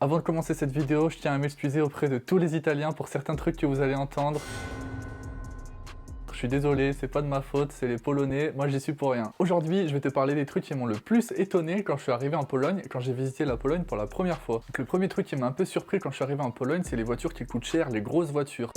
Avant de commencer cette vidéo, je tiens à m'excuser auprès de tous les Italiens pour certains trucs que vous allez entendre. Je suis désolé, c'est pas de ma faute, c'est les Polonais, moi j'y suis pour rien. Aujourd'hui, je vais te parler des trucs qui m'ont le plus étonné quand je suis arrivé en Pologne et quand j'ai visité la Pologne pour la première fois. Donc, le premier truc qui m'a un peu surpris quand je suis arrivé en Pologne, c'est les voitures qui coûtent cher, les grosses voitures.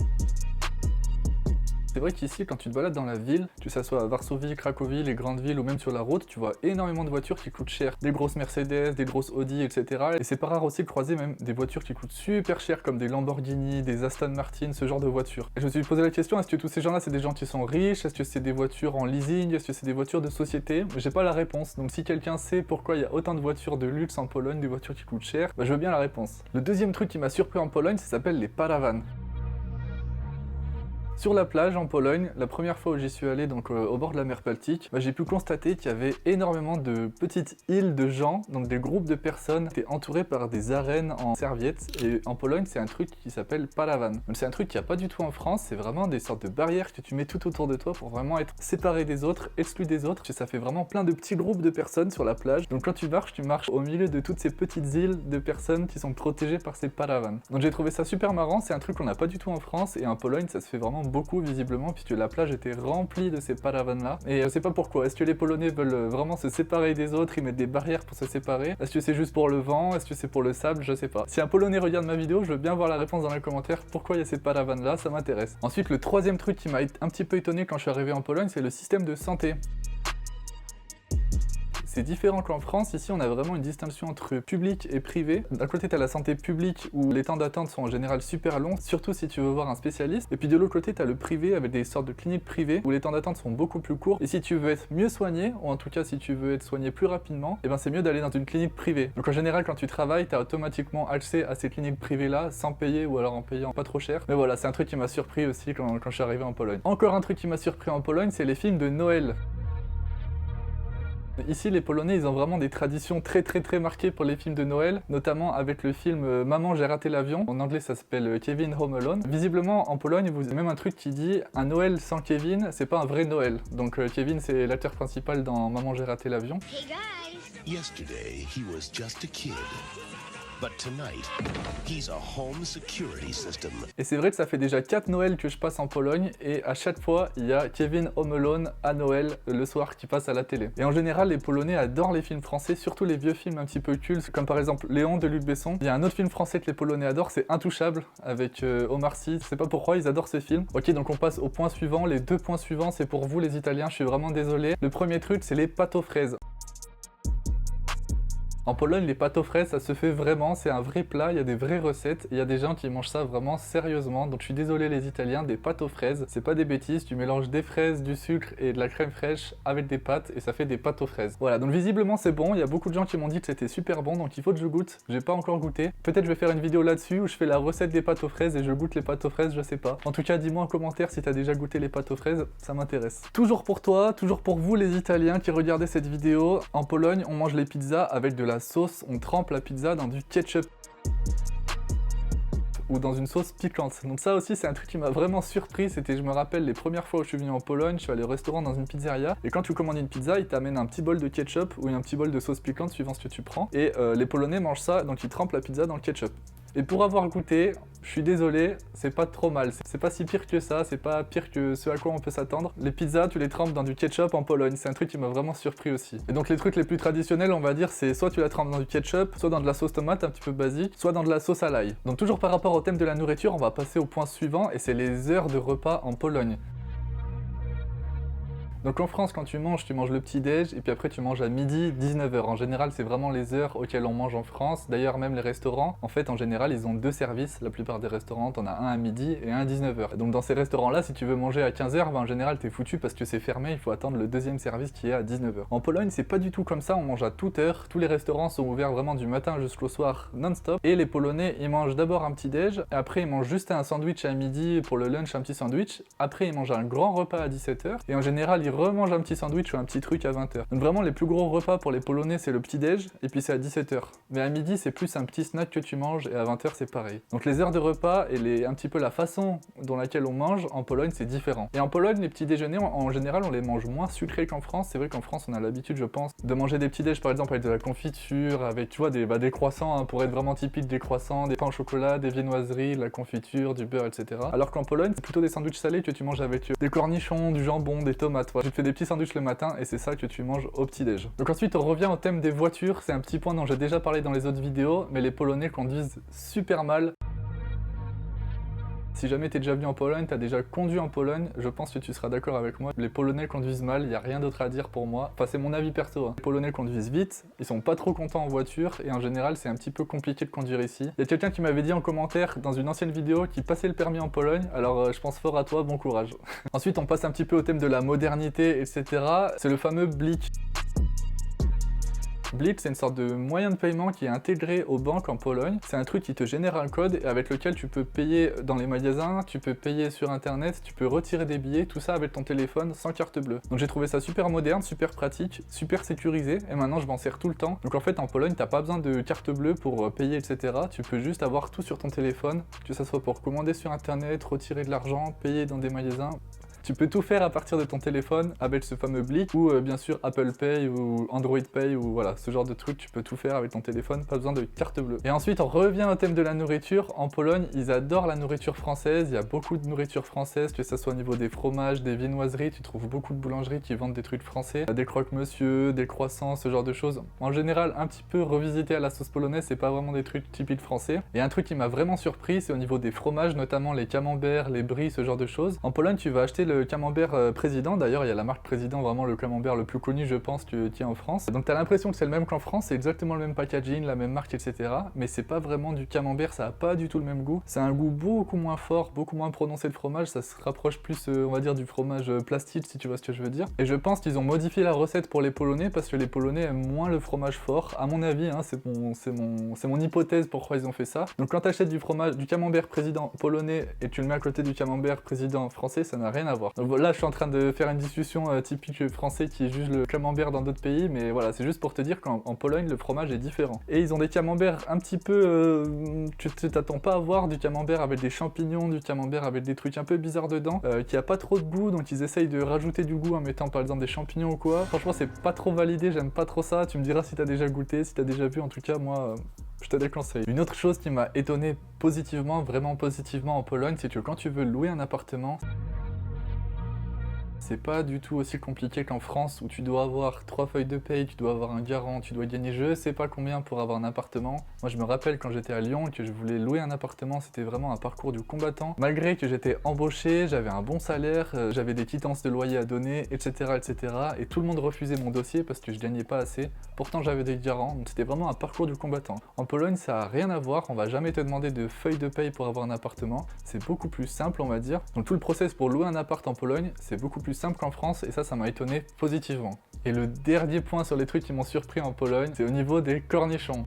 C'est vrai qu'ici, quand tu te balades dans la ville, que ça soit à Varsovie, Cracovie, les grandes villes ou même sur la route, tu vois énormément de voitures qui coûtent cher. Des grosses Mercedes, des grosses Audi, etc. Et c'est pas rare aussi de croiser même des voitures qui coûtent super cher, comme des Lamborghini, des Aston Martin, ce genre de voitures. Et je me suis posé la question, est-ce que tous ces gens-là, c'est des gens qui sont riches? Est-ce que c'est des voitures en leasing? Est-ce que c'est des voitures de société? J'ai pas la réponse. Donc si quelqu'un sait pourquoi il y a autant de voitures de luxe en Pologne, des voitures qui coûtent cher, je veux bien la réponse. Le deuxième truc qui m'a surpris en Pologne, ça s'appelle les paravans. Sur la plage en Pologne, la première fois où j'y suis allé, donc au bord de la mer Baltique, j'ai pu constater qu'il y avait énormément de petites îles de gens, donc des groupes de personnes qui étaient entourés par des arènes en serviettes. Et en Pologne, c'est un truc qui s'appelle paravan. Donc c'est un truc qu'il n'y a pas du tout en France, c'est vraiment des sortes de barrières que tu mets tout autour de toi pour vraiment être séparé des autres, exclu des autres. Et ça fait vraiment plein de petits groupes de personnes sur la plage. Donc quand tu marches au milieu de toutes ces petites îles de personnes qui sont protégées par ces paravans. Donc j'ai trouvé ça super marrant, c'est un truc qu'on n'a pas du tout en France et en Pologne, ça se fait vraiment beaucoup visiblement puisque la plage était remplie de ces paravans là et je sais pas pourquoi. Est-ce que les Polonais veulent vraiment se séparer des autres, ils mettent des barrières pour se séparer? Est-ce que c'est juste pour le vent? Est-ce que c'est pour le sable? Je sais pas. Si un Polonais regarde ma vidéo, je veux bien voir la réponse dans les commentaires, pourquoi il y a ces paravans là, ça m'intéresse. Ensuite, le troisième truc qui m'a un petit peu étonné quand je suis arrivé en Pologne, c'est le système de santé. C'est différent qu'en France, ici on a vraiment une distinction entre public et privé. D'un côté tu as la santé publique où les temps d'attente sont en général super longs, surtout si tu veux voir un spécialiste. Et puis de l'autre côté tu as le privé avec des sortes de cliniques privées où les temps d'attente sont beaucoup plus courts. Et si tu veux être mieux soigné, ou en tout cas si tu veux être soigné plus rapidement, et ben c'est mieux d'aller dans une clinique privée. Donc en général quand tu travailles, tu as automatiquement accès à ces cliniques privées là sans payer ou alors en payant pas trop cher. Mais voilà, c'est un truc qui m'a surpris aussi quand je suis arrivé en Pologne. Encore un truc qui m'a surpris en Pologne, c'est les films de Noël. Ici, les Polonais, ils ont vraiment des traditions très marquées pour les films de Noël, notamment avec le film Maman, j'ai raté l'avion. En anglais, ça s'appelle Kevin Home Alone. Visiblement, en Pologne, vous avez même un truc qui dit un Noël sans Kevin, c'est pas un vrai Noël. Donc Kevin, c'est l'acteur principal dans Maman, j'ai raté l'avion. Hey guys! Yesterday, he was just a kid. But tonight, he's a home security system. Et c'est vrai que ça fait déjà 4 Noëls que je passe en Pologne et à chaque fois, il y a Kevin Home Alone à Noël le soir qui passe à la télé. Et en général, les Polonais adorent les films français, surtout les vieux films un petit peu cultes, comme par exemple Léon de Luc Besson. Il y a un autre film français que les Polonais adorent, c'est Intouchable, avec Omar Sy. Je sais pas pourquoi, ils adorent ce film. Ok, donc on passe au point suivant. Les deux points suivants, c'est pour vous les Italiens, je suis vraiment désolé. Le premier truc, c'est les pâtes aux fraises. En Pologne, les pâtes aux fraises, ça se fait vraiment, c'est un vrai plat, il y a des vraies recettes, il y a des gens qui mangent ça vraiment sérieusement, donc je suis désolé les Italiens, des pâtes aux fraises, c'est pas des bêtises, tu mélanges des fraises, du sucre et de la crème fraîche avec des pâtes et ça fait des pâtes aux fraises. Voilà, donc visiblement c'est bon, il y a beaucoup de gens qui m'ont dit que c'était super bon, donc il faut que je goûte, j'ai pas encore goûté. Peut-être je vais faire une vidéo là-dessus où je fais la recette des pâtes aux fraises et je goûte les pâtes aux fraises, je sais pas. En tout cas, dis-moi en commentaire si t'as déjà goûté les pâtes aux fraises, ça m'intéresse. Toujours pour toi, toujours pour vous les Italiens qui regardez cette vidéo, en Pologne, on mange les pizzas avec de la sauce, on trempe la pizza dans du ketchup ou dans une sauce piquante. Donc ça aussi c'est un truc qui m'a vraiment surpris, c'était, je me rappelle, les premières fois où je suis venu en Pologne, je suis allé au restaurant dans une pizzeria, et quand tu commandes une pizza, ils t'amènent un petit bol de ketchup ou un petit bol de sauce piquante suivant ce que tu prends, et les Polonais mangent ça, donc ils trempent la pizza dans le ketchup. Et pour avoir goûté, je suis désolé, c'est pas trop mal. C'est pas si pire que ça, c'est pas pire que ce à quoi on peut s'attendre. Les pizzas, tu les trempes dans du ketchup en Pologne, c'est un truc qui m'a vraiment surpris aussi. Et donc les trucs les plus traditionnels, on va dire, c'est soit tu la trempes dans du ketchup, soit dans de la sauce tomate un petit peu basique, soit dans de la sauce à l'ail. Donc toujours par rapport au thème de la nourriture, on va passer au point suivant, et c'est les heures de repas en Pologne. Donc en France, quand tu manges le petit-déj et puis après tu manges à midi, 19h. En général, c'est vraiment les heures auxquelles on mange en France. D'ailleurs, même les restaurants, en fait, en général, ils ont deux services. La plupart des restaurants, t'en as un à midi et un à 19h. Donc dans ces restaurants-là, si tu veux manger à 15h, en général, t'es foutu parce que c'est fermé, il faut attendre le deuxième service qui est à 19h. En Pologne, c'est pas du tout comme ça, on mange à toute heure. Tous les restaurants sont ouverts vraiment du matin jusqu'au soir non-stop. Et les Polonais, ils mangent d'abord un petit-déj, après ils mangent juste un sandwich à midi pour le lunch, un petit sandwich. Après, ils mangent un grand repas à 17h. Et en général, ils remanges un petit sandwich ou un petit truc à 20h. Donc vraiment les plus gros repas pour les Polonais c'est le petit-déj et puis c'est à 17h. Mais à midi c'est plus un petit snack que tu manges et à 20h c'est pareil. Donc les heures de repas et un petit peu la façon dont laquelle on mange en Pologne c'est différent. Et en Pologne les petits déjeuners en général on les mange moins sucrés qu'en France. C'est vrai qu'en France on a l'habitude je pense de manger des petits déj par exemple avec de la confiture, avec tu vois des croissants hein, pour être vraiment typique des croissants, des pains au chocolat, des viennoiseries, de la confiture, du beurre etc. Alors qu'en Pologne c'est plutôt des sandwichs salés que tu manges avec des cornichons, du jambon, des tomates. Tu te fais des petits sandwichs le matin et c'est ça que tu manges au petit déj. Donc ensuite on revient au thème des voitures, c'est un petit point dont j'ai déjà parlé dans les autres vidéos, mais les Polonais conduisent super mal. Si jamais t'es déjà venu en Pologne, t'as déjà conduit en Pologne, je pense que tu seras d'accord avec moi. Les Polonais conduisent mal, il n'y a rien d'autre à dire pour moi. Enfin c'est mon avis perso. Hein. Les Polonais conduisent vite, ils sont pas trop contents en voiture et en général c'est un petit peu compliqué de conduire ici. Il y a quelqu'un qui m'avait dit en commentaire dans une ancienne vidéo qu'il passait le permis en Pologne, alors je pense fort à toi, bon courage. Ensuite on passe un petit peu au thème de la modernité, etc. C'est le fameux Blik. Blik, c'est une sorte de moyen de paiement qui est intégré aux banques en Pologne. C'est un truc qui te génère un code avec lequel tu peux payer dans les magasins, tu peux payer sur internet, tu peux retirer des billets, tout ça avec ton téléphone sans carte bleue. Donc j'ai trouvé ça super moderne, super pratique, super sécurisé et maintenant je m'en sers tout le temps. Donc en fait en Pologne t'as pas besoin de carte bleue pour payer etc. Tu peux juste avoir tout sur ton téléphone, que ça soit pour commander sur internet, retirer de l'argent, payer dans des magasins. Tu peux tout faire à partir de ton téléphone avec ce fameux Blik ou bien sûr Apple Pay ou Android Pay ou voilà, ce genre de truc, tu peux tout faire avec ton téléphone, pas besoin de carte bleue. Et ensuite on revient au thème de la nourriture. En Pologne, ils adorent la nourriture française, il y a beaucoup de nourriture française, que ce soit au niveau des fromages, des viennoiseries, tu trouves beaucoup de boulangeries qui vendent des trucs français, des croque-monsieur, des croissants, ce genre de choses. En général, un petit peu revisité à la sauce polonaise, c'est pas vraiment des trucs typiques français. Et un truc qui m'a vraiment surpris, c'est au niveau des fromages, notamment les camemberts, les brie, ce genre de choses. En Pologne, tu vas acheter le camembert président, d'ailleurs il y a la marque président, vraiment le camembert le plus connu je pense qu'il y a en France. Donc t'as l'impression que c'est le même qu'en France, c'est exactement le même packaging, la même marque etc. Mais c'est pas vraiment du camembert, ça a pas du tout le même goût. C'est un goût beaucoup moins fort, beaucoup moins prononcé de fromage, ça se rapproche plus on va dire du fromage plastique si tu vois ce que je veux dire. Et je pense qu'ils ont modifié la recette pour les Polonais parce que les Polonais aiment moins le fromage fort, à mon avis, hein, c'est mon hypothèse pourquoi ils ont fait ça. Donc quand t'achètes du fromage, du camembert président polonais et tu le mets à côté du camembert président français, ça n'a rien à voir. Donc là je suis en train de faire une discussion typique français qui juge le camembert dans d'autres pays, mais voilà, c'est juste pour te dire qu'en Pologne le fromage est différent. Et ils ont des camemberts un petit peu, tu t'attends pas à voir du camembert avec des champignons, du camembert avec des trucs un peu bizarres dedans, qui a pas trop de goût, donc ils essayent de rajouter du goût en mettant par exemple des champignons ou quoi. Franchement c'est pas trop validé, j'aime pas trop ça, tu me diras si t'as déjà goûté, si t'as déjà vu, en tout cas moi... je te déconseille. Une autre chose qui m'a étonné positivement, vraiment positivement en Pologne, c'est que quand tu veux louer un appartement, c'est pas du tout aussi compliqué qu'en France où tu dois avoir 3 feuilles de paye, tu dois avoir un garant, tu dois gagner je sais pas combien pour avoir un appartement. Moi je me rappelle quand j'étais à Lyon que je voulais louer un appartement, c'était vraiment un parcours du combattant. Malgré que j'étais embauché, j'avais un bon salaire, j'avais des quittances de loyer à donner, etc. etc. Et tout le monde refusait mon dossier parce que je gagnais pas assez. Pourtant j'avais des garants, donc c'était vraiment un parcours du combattant. En Pologne ça a rien à voir, on va jamais te demander de feuilles de paye pour avoir un appartement. C'est beaucoup plus simple on va dire. Donc tout le process pour louer un appart en Pologne, c'est beaucoup plus simple qu'en France et ça m'a étonné positivement. Et le dernier point sur les trucs qui m'ont surpris en Pologne, c'est au niveau des cornichons.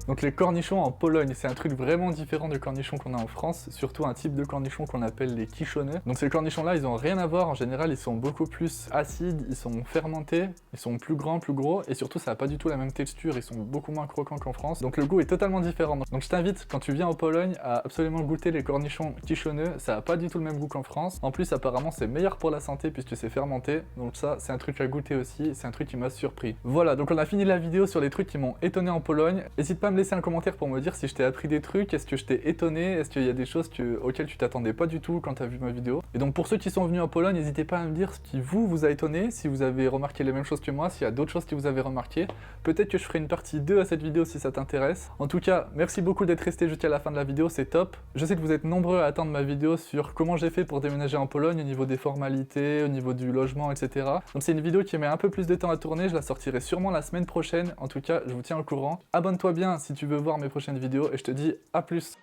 Donc les cornichons en Pologne, c'est un truc vraiment différent des cornichons qu'on a en France, surtout un type de cornichon qu'on appelle les kiszone. Donc ces cornichons-là, ils ont rien à voir, en général ils sont beaucoup plus acides, ils sont fermentés, ils sont plus grands, plus gros, et surtout ça n'a pas du tout la même texture, ils sont beaucoup moins croquants qu'en France, donc le goût est totalement différent. Donc je t'invite, quand tu viens en Pologne, à absolument goûter les cornichons kiszone, ça n'a pas du tout le même goût qu'en France. En plus apparemment c'est meilleur pour la santé puisque c'est fermenté, donc ça c'est un truc à goûter aussi, c'est un truc qui m'a surpris. Voilà, donc on a fini la vidéo sur les trucs qui m'ont étonné en Pologne. N'hésite pas à me laisser un commentaire pour me dire si je t'ai appris des trucs, est-ce que je t'ai étonné, est-ce qu'il y a des choses auxquelles tu t'attendais pas du tout quand tu as vu ma vidéo. Et donc pour ceux qui sont venus en Pologne, n'hésitez pas à me dire ce qui vous a étonné, si vous avez remarqué les mêmes choses que moi, s'il y a d'autres choses que vous avez remarqué. Peut-être que je ferai une partie 2 à cette vidéo si ça t'intéresse. En tout cas, merci beaucoup d'être resté jusqu'à la fin de la vidéo, c'est top. Je sais que vous êtes nombreux à attendre ma vidéo sur comment j'ai fait pour déménager en Pologne, au niveau des formalités, au niveau du logement, etc. Donc c'est une vidéo qui met un peu plus de temps à tourner, je la sortirai sûrement la semaine prochaine. En tout cas, je vous tiens au courant. Abonne-toi bien si tu veux voir mes prochaines vidéos et je te dis à plus.